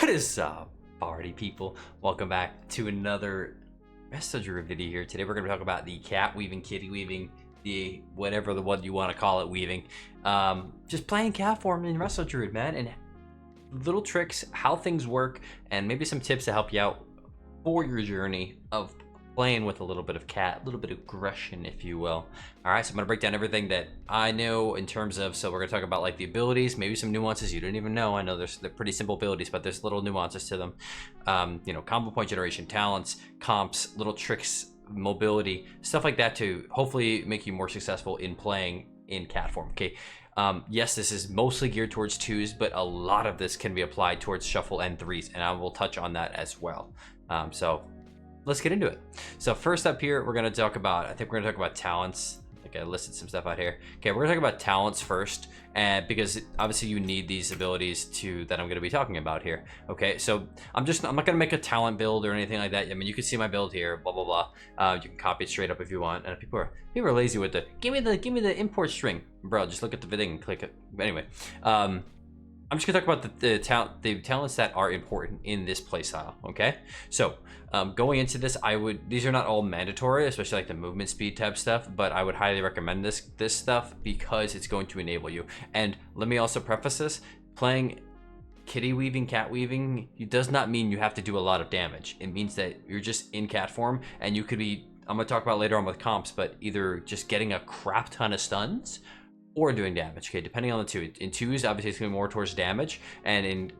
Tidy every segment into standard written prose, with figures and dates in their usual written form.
What is up, party people? Welcome back to another Resto Druid video here. Today we're going to talk about the cat weaving, kitty weaving, the whatever the one you want to call it weaving. Just playing cat form in Resto Druid, man, and little tricks, how things work, and maybe some tips to help you out for your journey of playing with a little bit of cat, a little bit of aggression, if you will. All right, so I'm gonna break down everything that I know in terms of, so we're gonna talk about like the abilities, maybe some nuances you didn't even know. I know they're pretty simple abilities, but there's little nuances to them. You know, combo point generation, talents, comps, little tricks, mobility, stuff like that to hopefully make you more successful in playing in cat form. Okay. Yes, this is mostly geared towards 2s, but a lot of this can be applied towards shuffle and 3s, and I will touch on that as well. So let's get into it. So first up here, we're going to talk about, I think we're going to talk about talents. I think I listed some stuff out here. Okay, we're going to talk about talents first, and because obviously you need these abilities that I'm going to be talking about here. Okay, so I'm not going to make a talent build or anything like that. I mean, you can see my build here, blah blah blah. You can copy it straight up if you want. And people are lazy with the give me the import string, bro. Just look at the thing and click it. But anyway, I'm just gonna talk about the talents that are important in this playstyle. Okay, so going into this, these are not all mandatory, especially like the movement speed type stuff, but I would highly recommend this stuff because it's going to enable you. And let me also preface this: playing kitty weaving, cat weaving, it does not mean you have to do a lot of damage. It means that you're just in cat form, and you could be, I'm gonna talk about later on with comps, but either just getting a crap ton of stuns or doing damage. Okay, depending on the two. In 2s, obviously it's gonna be more towards damage, and in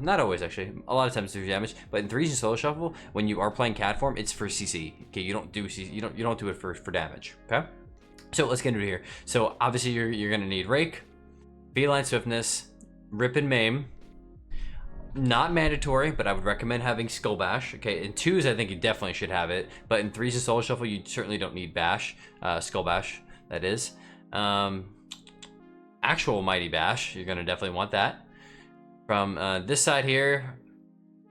not always, actually, a lot of times it's damage, but in 3s and solo shuffle, when you are playing cat form, it's for CC. Okay, you don't do CC, you don't do it for damage. Okay, so let's get into it here. So obviously you're gonna need rake, feline swiftness, rip and maim. Not mandatory, but I would recommend having skull bash. Okay, in 2s I think you definitely should have it, but in 3s and solo shuffle you certainly don't need bash, skull bash, that is. Actual mighty bash, you're gonna definitely want that. From this side here,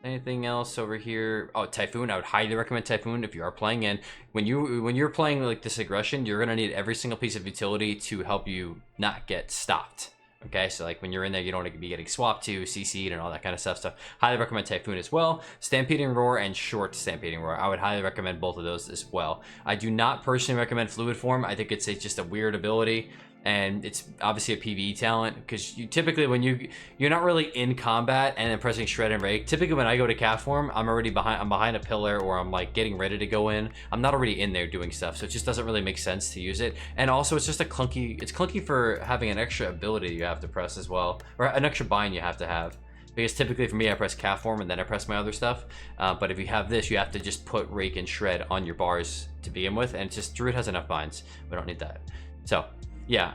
anything else over here? Oh, typhoon, I would highly recommend typhoon if you are playing in. When you're playing like this aggression, you're gonna need every single piece of utility to help you not get stopped. Okay, so like when you're in there, you don't want to be getting swapped to, CC'd, and all that kind of stuff. So highly recommend Typhoon as well. Stampeding Roar and Short Stampeding Roar. I would highly recommend both of those as well. I do not personally recommend Fluid Form. I think it's just a weird ability, and it's obviously a PvE talent, because you typically, when you're not really in combat and then pressing shred and rake. Typically when I go to cat form, I'm behind a pillar, or I'm like getting ready to go in. I'm not already in there doing stuff, so it just doesn't really make sense to use it. And also it's just it's clunky for having an extra ability you have to press as well, or an extra bind you have to have. Because typically for me, I press cat form and then I press my other stuff. But if you have this, you have to just put rake and shred on your bars to begin with, and it's just Druid has enough binds. We don't need that. So yeah,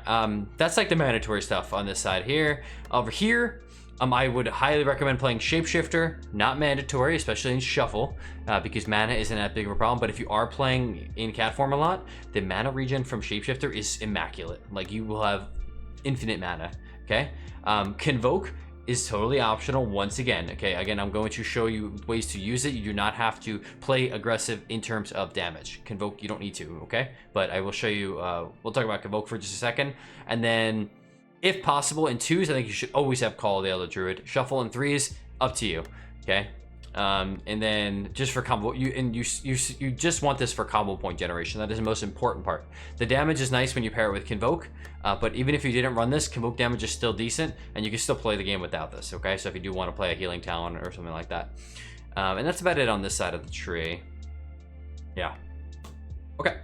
that's like the mandatory stuff on this side here. Over here, I would highly recommend playing Shapeshifter. Not mandatory, especially in Shuffle, because mana isn't that big of a problem. But if you are playing in cat form a lot, the mana regen from Shapeshifter is immaculate. Like, you will have infinite mana. Okay, Convoke is totally optional once again. Okay, again, I'm going to show you ways to use it. You do not have to play aggressive in terms of damage. Convoke, you don't need to, okay? But I will show you, we'll talk about Convoke for just a second. And then, if possible, in 2s, I think you should always have Call of the Elder Druid. Shuffle in 3s, up to you, okay? And then just for combo, you just want this for combo point generation. That is the most important part. The damage is nice when you pair it with Convoke, but even if you didn't run this, Convoke damage is still decent, and you can still play the game without this, okay? So if you do want to play a healing talent or something like that. And that's about it on this side of the tree. Yeah. Okay.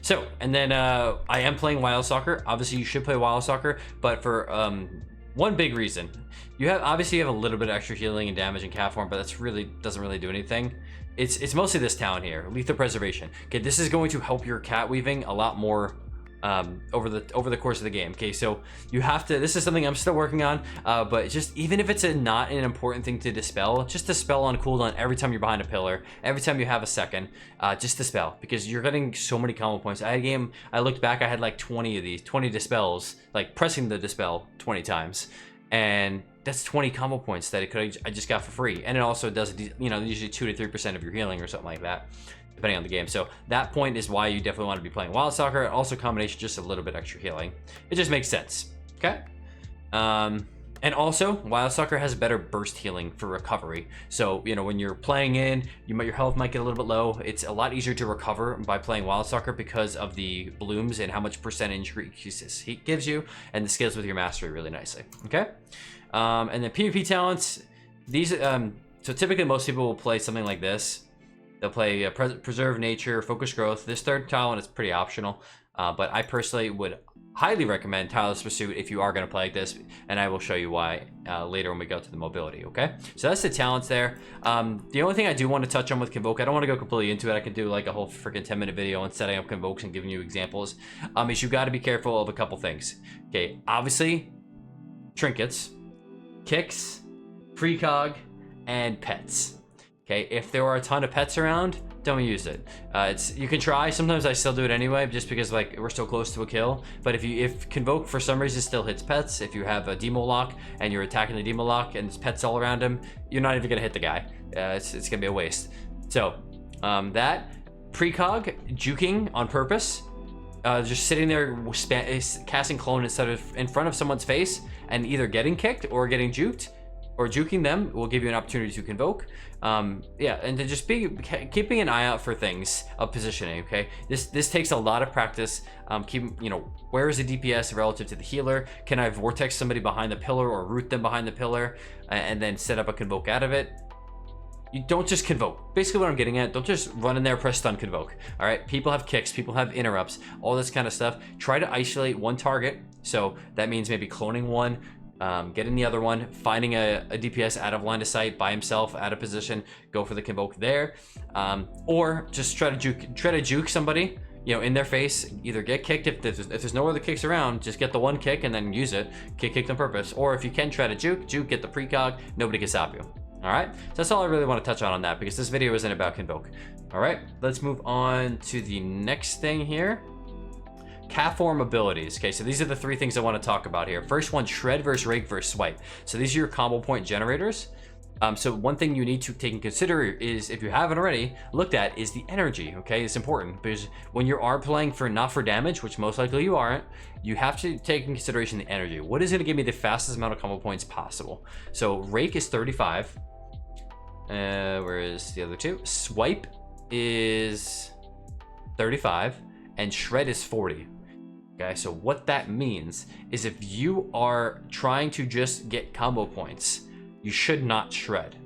So, and then I am playing Wild Soccer. Obviously, you should play Wild Soccer, but for one big reason, you have a little bit of extra healing and damage in cat form, but that's doesn't really do anything. It's mostly this talent here, Lethal Preservation. Okay, this is going to help your cat weaving a lot more over the course of the game. Okay, so you have to, this is something I'm still working on, but just even if it's not an important thing to dispel, just dispel on cooldown every time you're behind a pillar, every time you have a second, just dispel, because you're getting so many combo points. I looked back, I had like 20 dispels, like pressing the dispel 20 times, and that's 20 combo points that I just got for free. And it also does, usually 2 to 3% of your healing or something like that, depending on the game. So that point is why you definitely want to be playing Wild Soccer. Also combination, just a little bit extra healing. It just makes sense. Okay. And also, Wild Sucker has better burst healing for recovery. So, you know, when you're playing in, your health might get a little bit low. It's a lot easier to recover by playing Wild Sucker because of the blooms and how much percentage increases he gives you, and the scales with your mastery really nicely. Okay? And then PvP talents, these, so typically most people will play something like this. They'll play Preserve Nature, Focus Growth. This third talent is pretty optional, but I personally would highly recommend Tireless Pursuit if you are going to play like this, and I will show you why later when we go to the mobility, okay? So that's the talents there. The only thing I do want to touch on with Convoke, I don't want to go completely into it. I could do like a whole freaking 10-minute video on setting up Convokes and giving you examples. Is you got to be careful of a couple things. Okay, obviously, trinkets, kicks, precog, and pets. Okay, if there are a ton of pets around, don't use it. You can try. Sometimes I still do it anyway, just because like we're still close to a kill. But if Convoke for some reason still hits pets, if you have a demo lock and you're attacking the demo lock and there's pets all around him, you're not even gonna hit the guy. It's gonna be a waste. So that precog juking on purpose, just sitting there casting clone instead of in front of someone's face and either getting kicked or getting juked, or juking them will give you an opportunity to Convoke. Yeah, and to just keeping an eye out for things of positioning, okay? This takes a lot of practice. Where is the DPS relative to the healer? Can I vortex somebody behind the pillar or root them behind the pillar and then set up a Convoke out of it? You don't just Convoke. Basically what I'm getting at, don't just run in there, press stun Convoke. All right, people have kicks, people have interrupts, all this kind of stuff. Try to isolate one target. So that means maybe cloning one, getting the other one, finding a DPS out of line of sight by himself, out of position, go for the Convoke there, or just try to juke somebody, you know, in their face. Either get kicked if there's no other kicks around, just get the one kick and then use it, kick on purpose. Or if you can try to juke, get the precog, nobody can stop you. All right, so that's all I really want to touch on that, because this video isn't about Convoke. All right, let's move on to the next thing here. Cat form abilities. Okay, so these are the three things I want to talk about here. First one, shred versus rake versus swipe. So these are your combo point generators. So one thing you need to take in consider is, if you haven't already looked at, is the energy. Okay, it's important because when you are playing not for damage, which most likely you aren't, you have to take in consideration the energy. What is going to give me the fastest amount of combo points possible? So rake is 35. Where is the other two? Swipe is 35 and shred is 40. Okay, so what that means is if you are trying to just get combo points, you should not shred.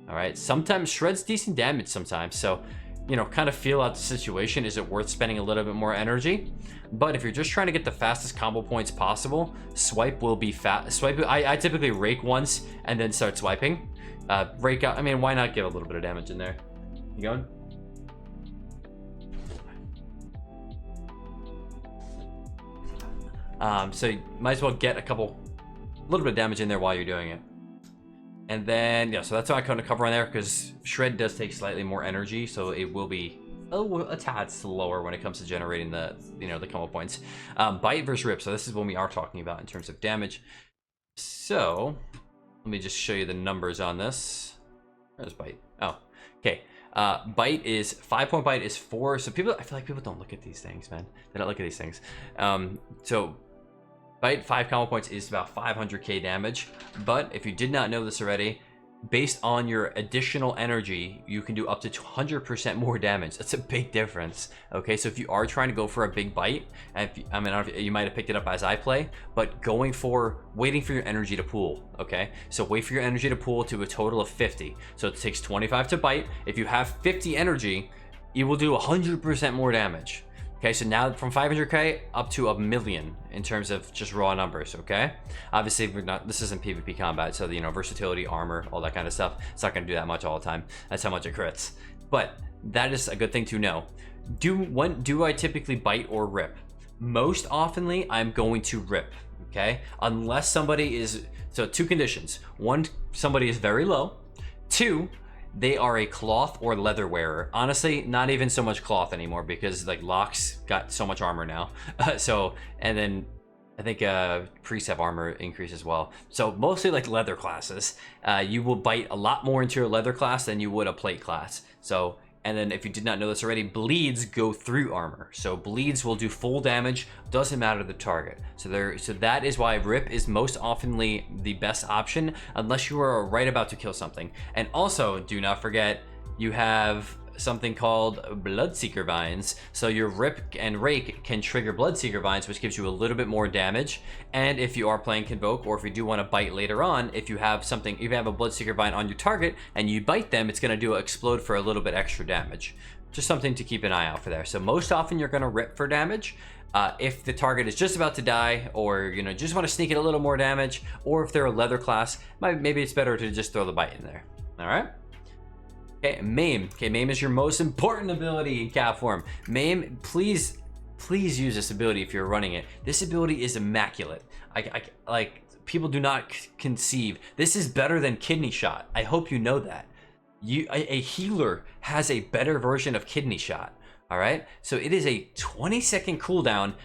All right, sometimes shred's decent damage sometimes, so you know, kind of feel out the situation. Is it worth spending a little bit more energy? But if you're just trying to get the fastest combo points possible, swipe will be fast. Swipe, I typically rake once and then start swiping. Rake out, I mean, why not get a little bit of damage in there? You going? So you might as well get a little bit of damage in there while you're doing it. And then, yeah, so that's how I kind of cover on there, because shred does take slightly more energy, so it will be a tad slower when it comes to generating the combo points. Bite versus rip, so this is what we are talking about in terms of damage. So let me just show you the numbers on this. Where's bite? Oh, okay. Bite is 5-point bite is 4. So I feel like people don't look at these things, man. They don't look at these things. So bite 5 combo points is about 500k damage. But if you did not know this already, based on your additional energy, you can do up to 200% more damage. That's a big difference. Okay, so if you are trying to go for a big bite, and I don't know if you might have picked it up as I play, but waiting for your energy to pool. Okay, so wait for your energy to pool to a total of 50. So it takes 25 to bite. If you have 50 energy, you will do 100% more damage. Okay, so now from 500k up to 1,000,000 in terms of just raw numbers, okay? Obviously, this isn't PvP combat, so versatility, armor, all that kind of stuff, it's not gonna do that much all the time. That's how much it crits. But that is a good thing to know. When do I typically bite or rip? Most oftenly, I'm going to rip, okay? Unless somebody is, so 2 conditions. 1, somebody is very low. 2, they are a cloth or leather wearer. Honestly, not even so much cloth anymore, because like Locke's got so much armor now. And then I think priests have armor increase as well. So mostly like leather classes. You will bite a lot more into your leather class than you would a plate class. So And then if you did not know this already, bleeds go through armor. So bleeds will do full damage, doesn't matter the target. So that is why Rip is most oftenly the best option unless you are right about to kill something. And also, do not forget, you have something called Bloodseeker Vines. So your Rip and Rake can trigger Bloodseeker Vines, which gives you a little bit more damage. And if you are playing Convoke, or if you do want to bite later on, if you have something, if you have a Bloodseeker Vine on your target and you bite them, it's going to do explode for a little bit extra damage. Just something to keep an eye out for there. So most often you're going to Rip for damage. If the target is just about to die, or just want to sneak in a little more damage, or if they're a leather class, maybe it's better to just throw the bite in there. All right. Okay, Maim. Okay, Maim is your most important ability in cat form. Maim, please use this ability if you're running it. This ability is immaculate. Like, people do not conceive. This is better than Kidney Shot. I hope you know that. A healer has a better version of Kidney Shot. All right, so it is a 20-second cooldown,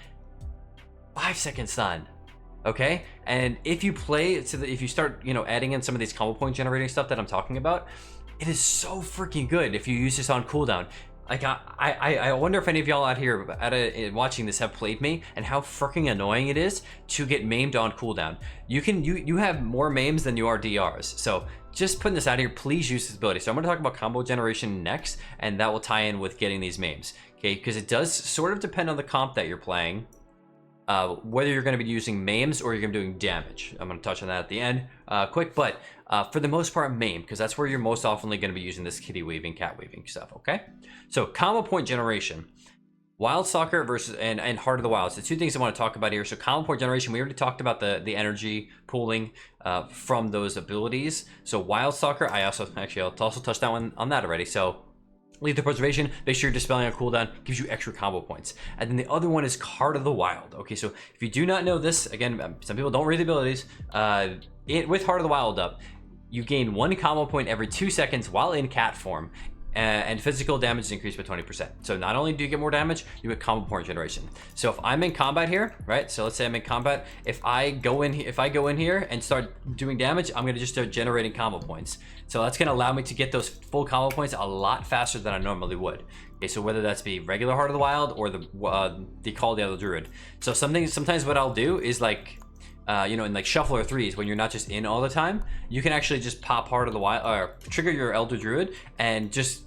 5-second stun. Okay, and if you play, if you start, adding in some of these combo point generating stuff that I'm talking about, it is so freaking good if you use this on cooldown. Like, I wonder if any of y'all out here watching this have played me, and how freaking annoying it is to get maimed on cooldown. You have more maims than you are DRs. So just putting this out here, please use this ability. So I'm going to talk about combo generation next, and that will tie in with getting these maims. Okay, because it does sort of depend on the comp that you're playing, whether you're going to be using maims or you're going to be doing damage. I'm going to touch on that at the end quick, but for the most part, maim, because that's where you're most oftenly going to be using this kitty weaving, cat weaving stuff. Okay, so combo point generation, Wild Stalker versus and Heart of the Wilds. The two things I want to talk about here. So combo point generation, we already talked about the energy pooling from those abilities. So Wild Stalker, I'll also touch that one on that already. So Lethal Preservation, make sure you're dispelling on cooldown, gives you extra combo points. And then the other one is Heart of the Wild. Okay, so if you do not know this, again, some people don't read the abilities. With Heart of the Wild up, you gain 1 combo point every 2 seconds while in cat form, and physical damage is increased by 20%. So not only do you get more damage, you get combo point generation. So if I'm in combat here, right? So let's say I'm in combat. If I go in here and start doing damage, I'm gonna just start generating combo points. So that's gonna allow me to get those full combo points a lot faster than I normally would. Okay, so whether that's be regular Heart of the Wild or the Call of the Resto Druid. So sometimes what I'll do is like, in like shuffler 3s, when you're not just in all the time, you can actually just pop Heart of the Wild, or trigger your Elder Druid and just,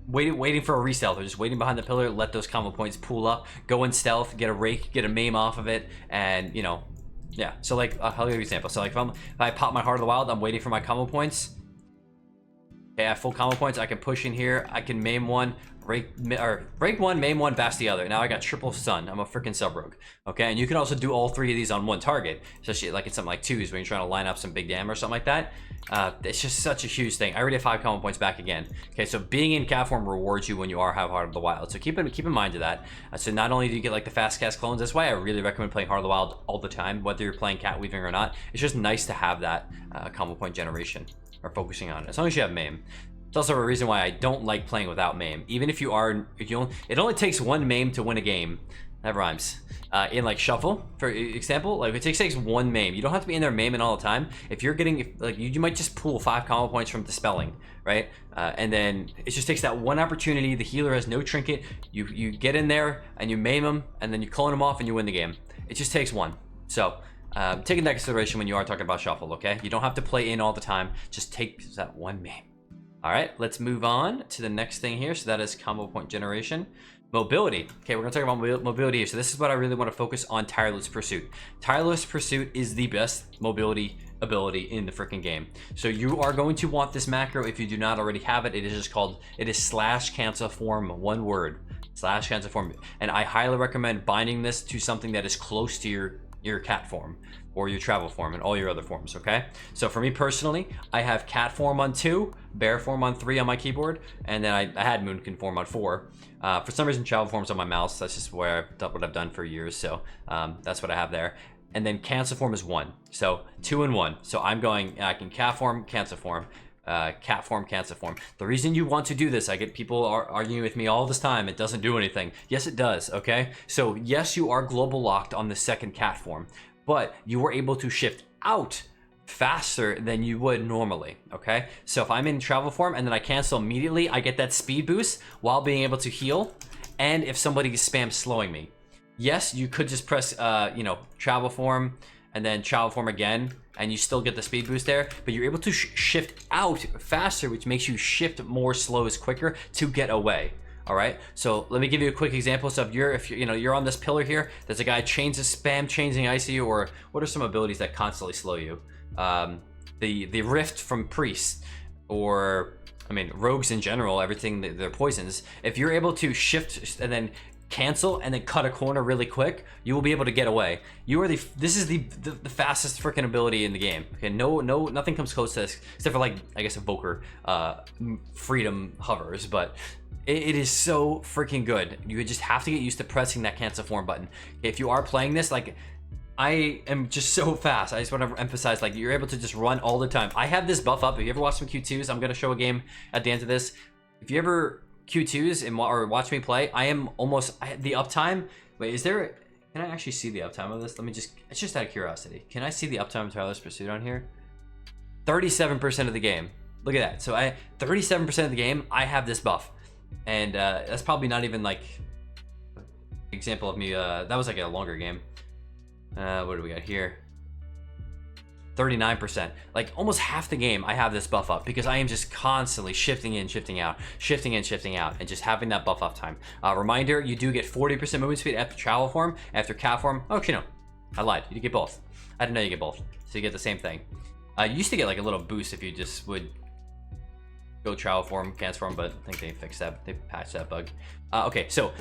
waiting for a re-stealth, or just waiting behind the pillar, let those combo points pool up, go in stealth, get a rake, get a maim off of it, and yeah. So like, I'll give you an example. So like if I pop my Heart of the Wild, I'm waiting for my combo points. Okay, I have full combo points. I can push in here. I can maim one, break one, maim one, bash the other. Now I got triple stun. I'm a freaking sub rogue. Okay, and you can also do all 3 of these on one target, especially like it's something like 2s when you're trying to line up some big damage or something like that. It's just such a huge thing. I already have 5 combo points back again. Okay, so being in cat form rewards you when you have Heart of the Wild. So keep in mind of that. So not only do you get like the fast cast clones, that's why I really recommend playing Heart of the Wild all the time, whether you're playing cat weaving or not. It's just nice to have that combo point generation, or focusing on it, as long as you have maim. It's also a reason why I don't like playing without maim. Even if it only takes 1 maim to win a game. That rhymes. In like shuffle, for example, like it takes 1 maim. You don't have to be in there maiming all the time. If you're getting, like, you might just pool 5 combo points from dispelling, right? And then it just takes that one opportunity. The healer has no trinket. You get in there and you maim them, and then you clone them off and you win the game. It just takes 1. So take into consideration when you are talking about shuffle, okay? You don't have to play in all the time. Just take that 1 maim. All right, let's move on to the next thing here. So that is combo point generation. Mobility. Okay, we're gonna talk about mobility here. So this is what I really want to focus on: Tireless Pursuit. Tireless Pursuit is the best mobility ability in the freaking game. So you are going to want this macro if you do not already have it. It is /cancel form, one word, /cancel form. And I highly recommend binding this to something that is close to your cat form or your travel form and all your other forms, okay? So for me personally, I have cat form on 2, bear form on 3 on my keyboard, and then I had moonkin form on 4. For some reason, travel form's on my mouse. That's just what I've done for years, so that's what I have there. And then cancel form is 1, so 2 and 1. So I can cat form, cancel form, cat form, cancel form. The reason you want to do this, I get people arguing with me all this time, it doesn't do anything. Yes, it does, okay? So yes, you are global locked on the second cat form, but you were able to shift out faster than you would normally, okay? So if I'm in travel form and then I cancel immediately, I get that speed boost while being able to heal, and if somebody spams slowing me. Yes, you could just press, you know, travel form and then travel form again, and you still get the speed boost there, but you're able to shift out faster, which makes you shift more slows quicker to get away. All right, so let me give you a quick example. So if you're on this pillar here, there's a guy spam chaining icy, or what are some abilities that constantly slow you? The rift from priests, or I mean rogues in general, everything they're poisons. If you're able to shift and then cancel and then cut a corner really quick, you will be able to get away. This is the fastest freaking ability in the game. Okay, nothing comes close to this except for like I guess Evoker, freedom hovers, but it is so freaking good. You just have to get used to pressing that cancel form button. If you are playing this, like I am just so fast. I just want to emphasize, like, you're able to just run all the time. I have this buff up. If you ever watch some Q2s, I'm gonna show a game at the end of this. If you ever Q2s or watch me play, I am almost the uptime. Wait, can I actually see the uptime of this? It's just out of curiosity. Can I see the uptime of Tyler's Pursuit on here? 37% of the game. Look at that. So 37% of the game, I have this buff. And that's probably not even like example of me. That was like a longer game. What do we got here? 39%. Like almost half the game I have this buff up because I am just constantly shifting in, shifting out, shifting in, shifting out, and just having that buff up time. Reminder, you do get 40% movement speed after travel form, after cat form. Oh, actually no, I lied. You get both. I didn't know you get both. So you get the same thing. You used to get like a little boost if you just would go travel form, cancel form, but I think they fixed that. They patched that bug. Okay, so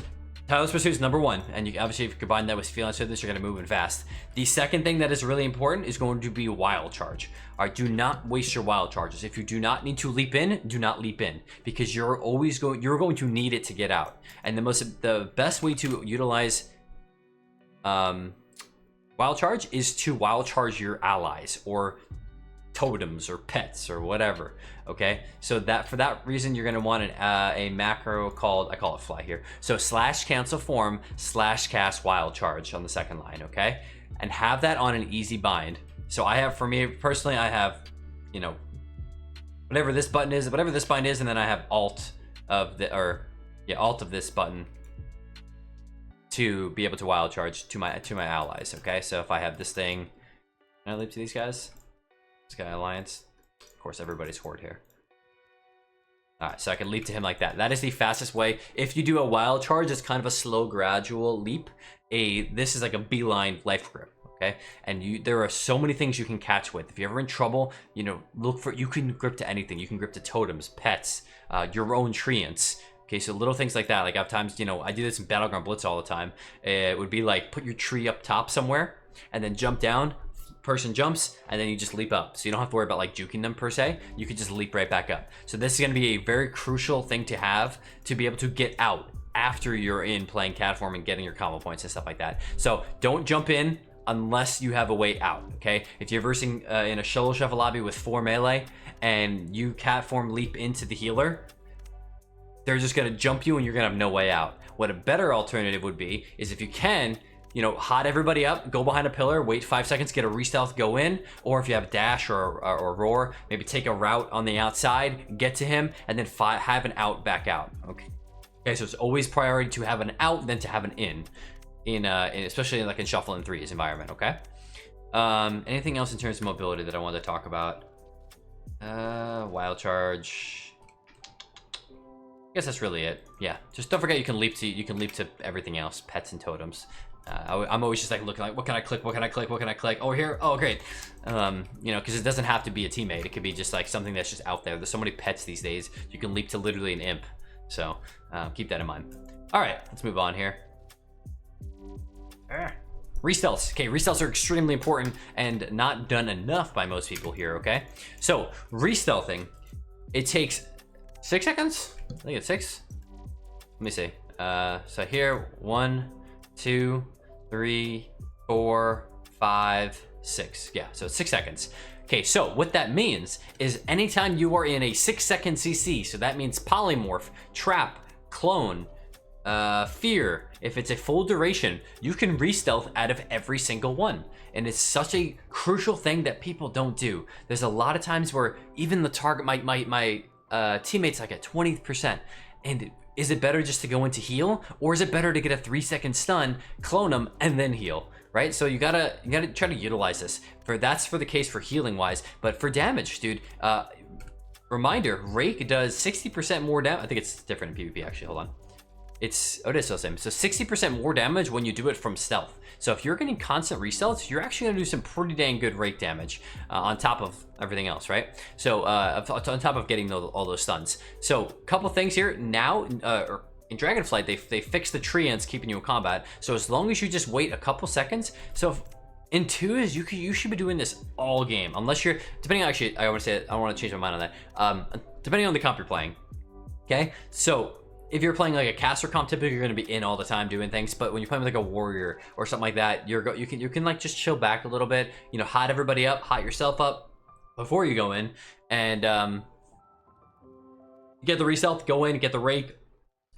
Tyler's Pursuit is number one, and you obviously if you combine that with Feline Fitness, you're going to move in fast. The second thing that is really important is going to be Wild Charge. All right, do not waste your Wild Charges. If you do not need to leap in, do not leap in, because you're going to need it to get out. And the best way to utilize Wild Charge is to Wild Charge your allies or totems or pets or whatever. Okay, so for that reason you're going to want a macro called, I call it fly here, so /cancel form /cast Wild Charge on the second line. Okay, and have that on an easy bind. So I have, for me personally, I have, you know, whatever this bind is, and then I have alt of this button to be able to Wild Charge to my allies. Okay, so if I have this thing, can I leap to these guys? This guy Alliance, of course everybody's horde here. All right, so I can leap to him like that. That is the fastest way. If you do a Wild Charge, it's kind of a slow gradual leap. This is like a beeline life grip. Okay, and there are so many things you can catch with. If you're ever in trouble, you know, you can grip to anything. You can grip to totems, pets, your own treants. Okay, so little things like that. Like at times, you know, I do this in Battleground Blitz all the time. It would be like put your tree up top somewhere and then jump down. Person jumps and then you just leap up, so you don't have to worry about like juking them per se. You could just leap right back up. So this is going to be a very crucial thing to have to be able to get out after you're in playing cat form and getting your combo points and stuff like that. So don't jump in unless you have a way out. Okay, if you're versing in a solo shuffle lobby with 4 melee and you cat form leap into the healer, they're just going to jump you and you're going to have no way out. What a better alternative would be is if you can, you know, hot everybody up, go behind a pillar, wait 5 seconds, get a re-stealth, go in, or if you have dash or roar, maybe take a route on the outside, get to him, and then have an out, back out. Okay, so it's always priority to have an out than to have an in especially like in shuffle in threes environment. Okay. Anything else in terms of mobility that I wanted to talk about? Wild Charge. I guess that's really it. Yeah, just don't forget you can leap to everything else, pets and totems. I'm always just like looking like, what can I click? Oh, here. Oh, great. You know, because it doesn't have to be a teammate. It could be just like something that's just out there. There's so many pets these days. You can leap to literally an imp. So keep that in mind. All right, let's move on here. Restelts. Okay, restelts are extremely important and not done enough by most people here. Okay, so restelting, it takes 6 seconds. I think it's 6. Let me see. So here, 1, 2, 3, 4, 5, 6. Yeah, so it's 6 seconds. Okay, so what that means is anytime you are in a 6-second CC, so that means polymorph, trap, clone, Fear, if it's a full duration, you can re-stealth out of every single one. And it's such a crucial thing that people don't do. There's a lot of times where even the target, my teammates like at 20%. And is it better just to go into heal? Or is it better to get a 3-second stun, clone them, and then heal? Right? So you gotta try to utilize this. That's for the case for healing wise. But for damage, dude, reminder, Rake does 60% more damage. I think it's different in PvP actually, hold on. Oh, it is the same. So 60% more damage when you do it from stealth. So if you're getting constant restelts, you're actually gonna do some pretty dang good rake damage on top of everything else, right? So on top of getting all those stuns. So a couple things here now. In Dragonflight, they fixed the tree ants keeping you in combat. So as long as you just wait a couple seconds. So in twos, you should be doing this all game, unless you're depending. Actually, I want to change my mind on that. Depending on the comp you're playing. Okay, so if you're playing like a caster comp, typically you're going to be in all the time doing things. But when you're playing with like a warrior or something like that, you can like just chill back a little bit. You know, hot everybody up, hot yourself up before you go in, and get the re-stealth, go in, get the rake,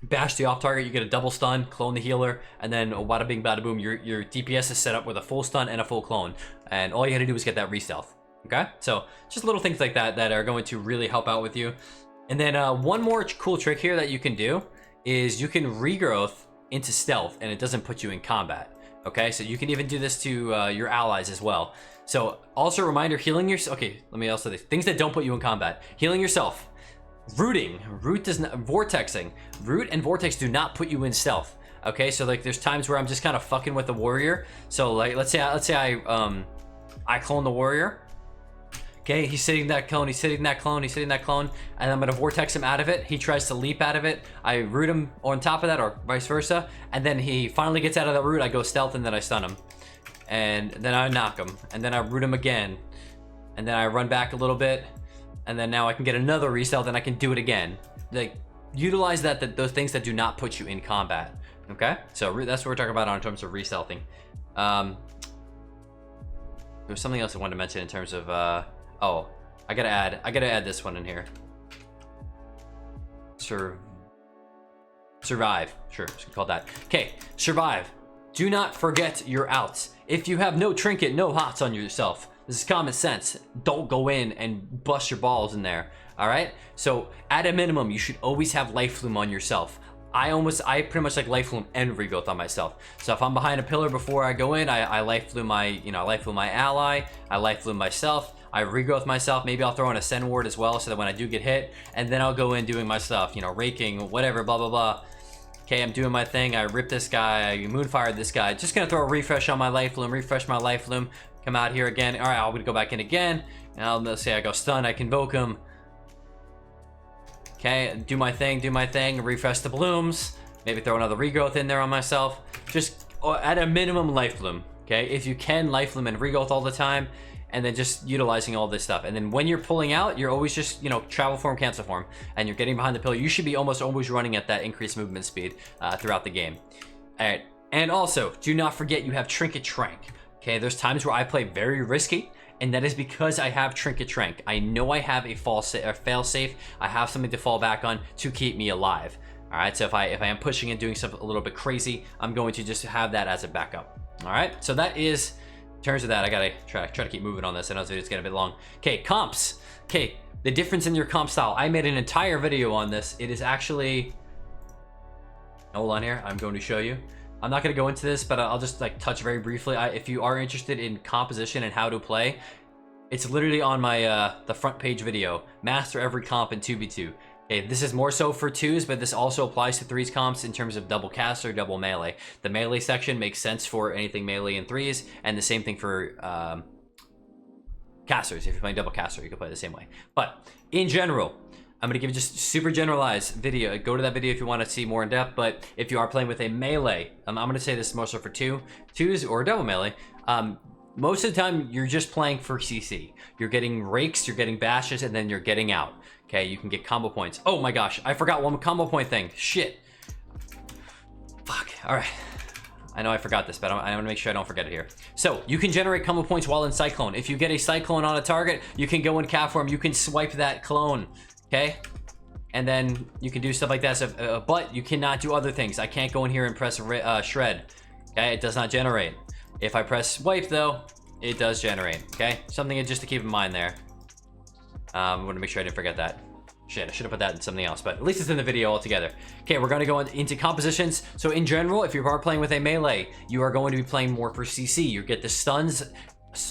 bash the off target. You get a double stun, clone the healer, and then wada bing bada boom. Your DPS is set up with a full stun and a full clone, and all you had to do is get that re-stealth. Okay, so just little things like that are going to really help out with you. And then one more cool trick here that you can do is you can regrowth into stealth and it doesn't put you in combat. Okay, so you can even do this to your allies as well. So also a reminder, healing yourself. Okay, let me also things that don't put you in combat. Healing yourself. Rooting. Root does not. Vortexing. Root and vortex do not put you in stealth. Okay, so like there's times where I'm just kind of fucking with the warrior. So like let's say I clone the warrior. Okay, he's sitting that clone, he's sitting that clone, he's sitting that clone, and I'm gonna vortex him out of it. He tries to leap out of it. I root him on top of that, or vice versa, and then he finally gets out of that root. I go stealth, and then I stun him, and then I knock him, and then I root him again, and then I run back a little bit, and then now I can get another re-stealth, and I can do it again. Like utilize those things that do not put you in combat. Okay, so that's what we're talking about in terms of re-stealthing. There's something else I wanted to mention in terms of oh, I gotta add this one in here. Survive. Sure, just call that. Okay, survive. Do not forget your outs. If you have no trinket, no hots on yourself. This is common sense. Don't go in and bust your balls in there. All right. So at a minimum, you should always have life flume on yourself. I pretty much like life flume and regrowth on myself. So if I'm behind a pillar before I go in, I life flume my ally. I life flume myself. I regrowth myself. Maybe I'll throw in a send ward as well, so that when I do get hit, and then I'll go in doing my stuff. You know, raking, whatever, blah blah blah. Okay, I'm doing my thing. I rip this guy. I moonfired this guy. Just gonna throw a refresh on my life flume. Refresh my life flume. Come out here again. All right, I'm gonna go back in again. And let's say I go stun. I convoke him. Okay, do my thing, refresh the blooms, maybe throw another regrowth in there on myself. Just at a minimum life bloom, okay? If you can life bloom and regrowth all the time, and then just utilizing all this stuff. And then when you're pulling out, you're always just, you know, travel form, cancel form, and you're getting behind the pillar. You should be almost always running at that increased movement speed throughout the game. All right, and also, do not forget you have Trinket Trank, okay? There's times where I play very risky, and that is because I have Trinket Trank. I know I have a fail safe. I have something to fall back on to keep me alive. All right, so if I am pushing and doing something a little bit crazy, I'm going to just have that as a backup. All right, so that is, in terms of that, I gotta try to keep moving on this. I know this video's getting a bit long. Okay, comps. Okay, the difference in your comp style. I made an entire video on this. It is actually, hold on here, I'm going to show you. I'm not going to go into this, but I'll just like touch very briefly. If you are interested in composition and how to play, it's literally on my the front page video. Master every comp in 2v2. Okay, this is more so for twos, but this also applies to threes comps in terms of double caster, double melee. The melee section makes sense for anything melee in threes, and the same thing for casters. If you're playing double caster, you can play the same way. But in general, I'm going to give you just super generalized video. Go to that video if you want to see more in depth. But if you are playing with a melee, I'm going to say this more so for twos or double melee. Most of the time, you're just playing for CC. You're getting rakes, you're getting bashes, and then you're getting out. Okay, you can get combo points. Oh my gosh, I forgot one combo point thing. Shit. Fuck. All right. I know I forgot this, but I'm going to make sure I don't forget it here. So, you can generate combo points while in Cyclone. If you get a Cyclone on a target, you can go in cat form. You can swipe that clone. Okay, and then you can do stuff like that. So, but you cannot do other things. I can't go in here and press shred. Okay, it does not generate. If I press wipe though, it does generate. Okay, something just to keep in mind there. I want to make sure I didn't forget that. Shit, I should have put that in something else, but at least it's in the video altogether. Okay, we're going to go into compositions. So in general, if you are playing with a melee, you are going to be playing more for CC. You get the stuns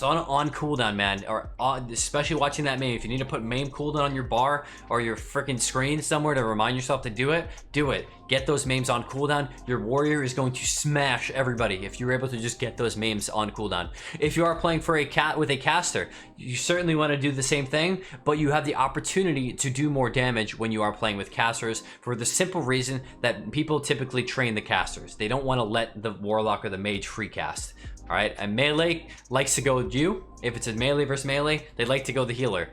on cooldown, man, or especially watching that main. If you need to put main cooldown on your bar or your freaking screen somewhere to remind yourself to do it, do it. Get those memes on cooldown. Your warrior is going to smash everybody if you're able to just get those memes on cooldown. If you are playing for a cat with a caster, you certainly want to do the same thing, but you have the opportunity to do more damage when you are playing with casters for the simple reason that people typically train the casters. They don't want to let the warlock or the mage free cast. All right, and melee likes to go with you. If it's a melee versus melee, they like to go the healer,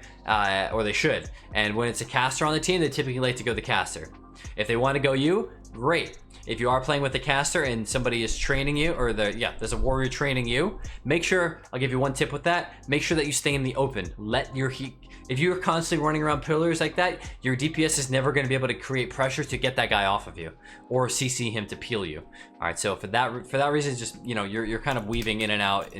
or they should. And when it's a caster on the team, they typically like to go the caster. If they want to go you, great. If you are playing with the caster and somebody is training you, or there's a warrior training you, make sure, I'll give you one tip with that, make sure that you stay in the open. Let your heat, if you're constantly running around pillars like that, your DPS is never going to be able to create pressure to get that guy off of you, or CC him to peel you. All right, so for that reason, just, you know, you're kind of weaving in and out,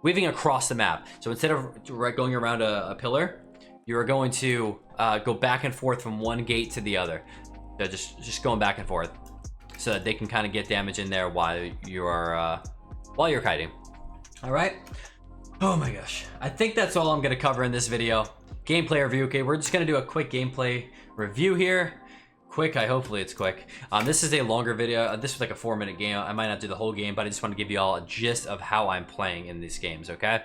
weaving across the map. So instead of going around a pillar, you are going to go back and forth from one gate to the other. So just going back and forth, so that they can kind of get damage in there while you're kiting. All right. Oh my gosh. I think that's all I'm gonna cover in this video. Gameplay review. Okay, we're just gonna do a quick gameplay review here. Quick, hopefully it's quick. This is a longer video. This was like a 4-minute game. I might not do the whole game, but I just want to give you all a gist of how I'm playing in these games, okay?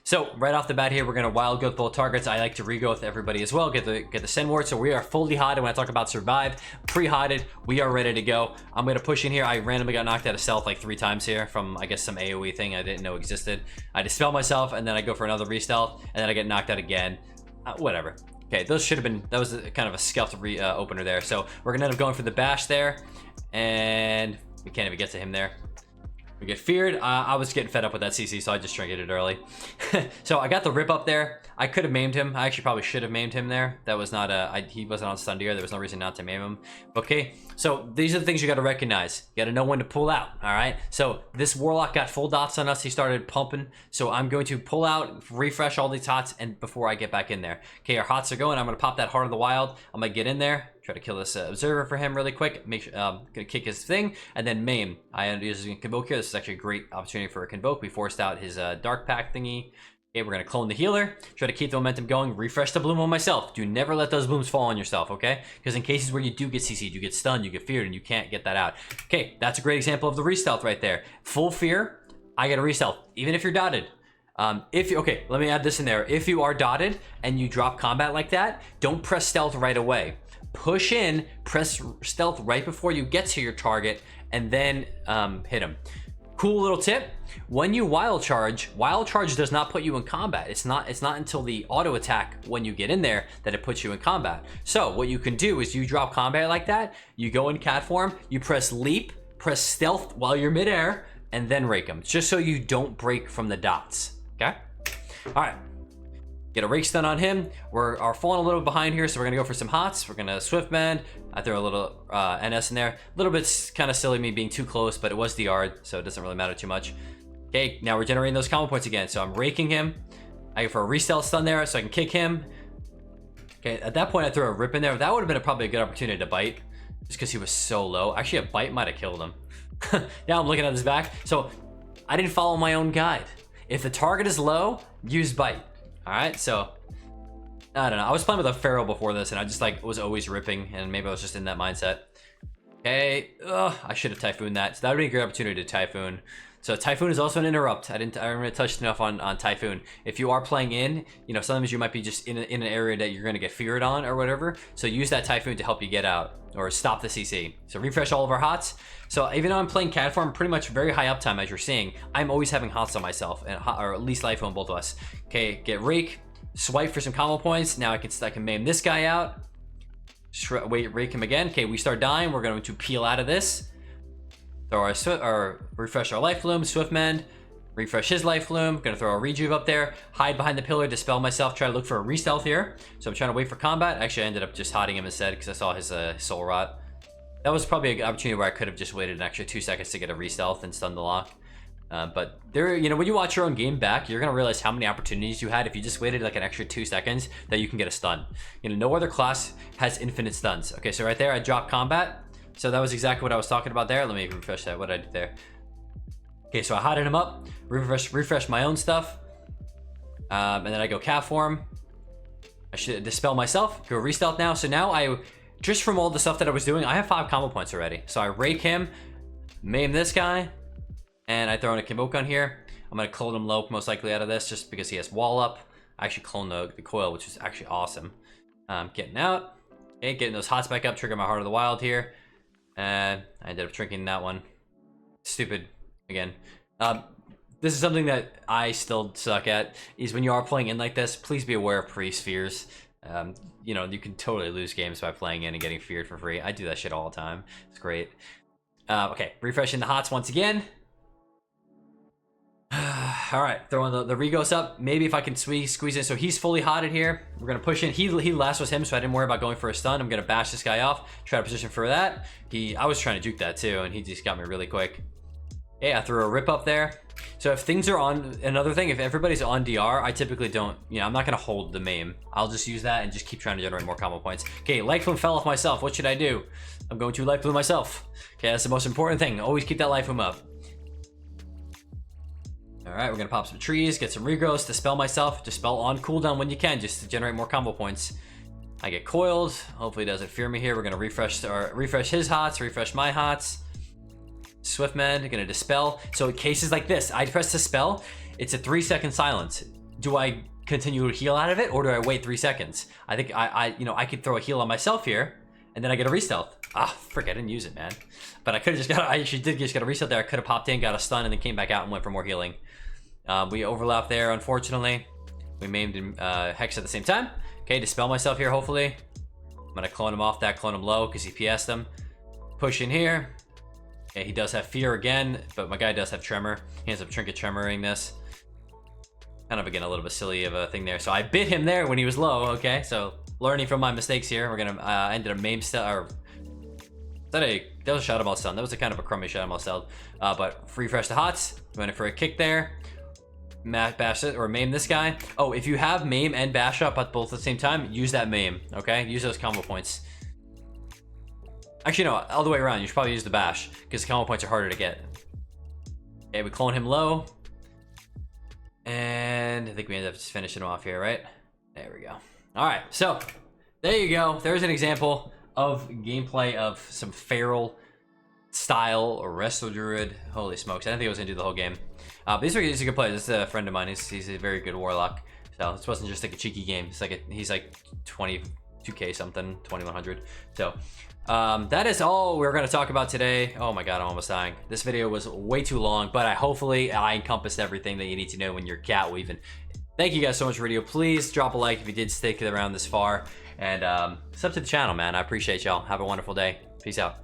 So right off the bat here, we're gonna wild growth both targets. I like to regrowth everybody as well. Get the send ward. So we are fully hotted. When I talk about survive, pre-hotted, we are ready to go. I'm gonna push in here. I randomly got knocked out of stealth like 3 times here from, I guess, some AoE thing I didn't know existed. I dispel myself and then I go for another re-stealth and then I get knocked out again. Whatever. Okay, those should have been, that was kind of a scuffed opener there. So we're gonna end up going for the bash there, and we can't even get to him there. We get feared. I was getting fed up with that CC, so I just trinketed early. So I got the rip up there. I could have maimed him. I actually probably should have maimed him there. That was not he wasn't on stun deer. There was no reason not to maim him. Okay, so these are the things you got to recognize. You got to know when to pull out. All right. So this warlock got full dots on us. He started pumping. So I'm going to pull out, refresh all these hots, and before I get back in there. Okay, our hots are going. I'm gonna pop that Heart of the Wild. I'm gonna get in there. Try to kill this observer for him really quick. Make sure, gonna kick his thing and then maim. I am using Convoke here. This is actually a great opportunity for a Convoke. We forced out his dark pack thingy. Okay, we're gonna clone the healer. Try to keep the momentum going. Refresh the bloom on myself. Do never let those blooms fall on yourself, okay? Because in cases where you do get CC'd, you get stunned, you get feared, and you can't get that out. Okay, that's a great example of the re-stealth right there. Full fear, I get a re-stealth, even if you're dotted. Okay, let me add this in there. If you are dotted and you drop combat like that, don't press stealth right away. Push in, press stealth right before you get to your target, and then hit him. Cool little tip: when you wild charge does not put you in combat. It's not until the auto attack when you get in there that it puts you in combat. So what you can do is you drop combat like that, you go in cat form, you press leap, press stealth while you're midair, and then rake them, just so you don't break from the dots. Okay. All right. Get a rake stun on him. We're falling a little behind here, so we're gonna go for some hots. We're gonna swift bend. I throw a little NS in there. A little bit kind of silly me being too close, but it was DR'd, so it doesn't really matter too much. Okay, now we're generating those combo points again. So I'm raking him. I go for a re-stealth stun there, so I can kick him. Okay, at that point I throw a rip in there. That would have been probably a good opportunity to bite, just because he was so low. Actually, a bite might have killed him. Now I'm looking at his back. So I didn't follow my own guide. If the target is low, use bite. All right, so I don't know. I was playing with a Pharaoh before this, and I just was always ripping, and maybe I was just in that mindset. Okay, I should have Typhoon that. So that would be a great opportunity to Typhoon. So Typhoon is also an interrupt. I didn't really touch enough on Typhoon. If you are playing in, you know, sometimes you might be just in an area that you're gonna get feared on or whatever. So use that Typhoon to help you get out or stop the CC. So refresh all of our hots. So even though I'm playing cat form, pretty much very high uptime as you're seeing, I'm always having hots on myself, or at least life on both of us. Okay, get rake, swipe for some combo points. Now I can maim this guy out. Wait, rake him again. Okay, we start dying. We're going to peel out of this. Throw our refresh our life bloom, swift mend. refresh his life flume. Gonna throw a rejuve up there, hide behind the pillar, dispel myself, try to look for a re-stealth here. So I'm trying to wait for combat. Actually, I ended up just hiding him instead because I saw his soul rot. That was probably an opportunity where I could have just waited an extra 2 seconds to get a re-stealth and stun the lock. But there, you know, when you watch your own game back, you're gonna realize how many opportunities you had if you just waited like an extra 2 seconds that you can get a stun. You know, no other class has infinite stuns. Okay, so right there, I dropped combat. So that was exactly what I was talking about there. Let me refresh that. What did I do there? Okay, so I hotted him up, refresh my own stuff, and then I go cat form. I should dispel myself, go re-stealth now. So now I, just from all the stuff that I was doing, I have 5 combo points already. So I rake him, maim this guy, and I throw in a Convoke on here. I'm gonna clone him low, most likely out of this, just because he has wall up. I actually clone the coil, which is actually awesome. Getting out, okay, getting those hots back up, trigger my Heart of the Wild here. And I ended up drinking that one. Stupid. Again, this is something that I still suck at, is when you are playing in like this, please be aware of pre-spheres. You know, you can totally lose games by playing in and getting feared for free. I do that shit all the time. It's great. Okay, refreshing the hots once again. All right, throwing the Regos up. Maybe if I can squeeze in. So he's fully hotted here. We're gonna push in. He last was him, so I didn't worry about going for a stun. I'm gonna bash this guy off, try to position for that. I was trying to juke that too, and he just got me really quick. Yeah, I threw a rip up there. So if things are on, another thing, if everybody's on DR, I typically don't, you know, I'm not gonna hold the maim. I'll just use that and just keep trying to generate more combo points. Okay, life flume fell off myself. What should I do? I'm going to life flume myself. Okay, that's the most important thing. Always keep that life flume up. All right, we're gonna pop some trees, get some regrowths, dispel myself, dispel on cooldown when you can, just to generate more combo points. I get coiled. Hopefully he doesn't fear me here. We're gonna refresh his hots, refresh my hots. Swiftman, gonna dispel. So in cases like this, I press dispel, it's a 3-second silence. Do I continue to heal out of it, or do I wait 3 seconds? I think I could throw a heal on myself here, and then I get a re-stealth. Ah, frick, I didn't use it, man. But I could have I actually did just get a re-stealth there. I could have popped in, got a stun, and then came back out and went for more healing. We overlapped there, unfortunately. We maimed him, Hex at the same time. Okay, dispel myself here, hopefully. I'm gonna clone him off that, clone him low, because he PS'd him. Push in here. Okay, he does have fear again, but my guy does have tremor. He ends up trinket tremoring this. Kind of, again, a little bit silly of a thing there. So I bit him there when he was low, okay? So learning from my mistakes here, we're gonna end a maim stun, or that was a Shadow Ball stun. That was a kind of a crummy Shadow Ball stun. But refresh the hots, went in for a kick there. Bash it, or maim this guy. Oh, if you have maim and bash up at both at the same time, use that maim, okay? Use those combo points. Actually, no, all the way around. You should probably use the bash, because the combo points are harder to get. Okay, we clone him low. And I think we end up just finishing him off here, right? There we go. All right, so there you go. There's an example of gameplay of some feral style Resto Druid. Holy smokes, I didn't think I was going to do the whole game. But these are good players. This is a friend of mine. He's a very good warlock. So this wasn't just like a cheeky game. It's like he's like 22k something, 2100. So that is all we're going to talk about today. Oh my god, I'm almost dying. This video was way too long, but hopefully I encompassed everything that you need to know when you're cat weaving. Thank you guys so much for the video. Please drop a like if you did stick around this far, and sub to the channel, man. I appreciate y'all. Have a wonderful day. Peace out.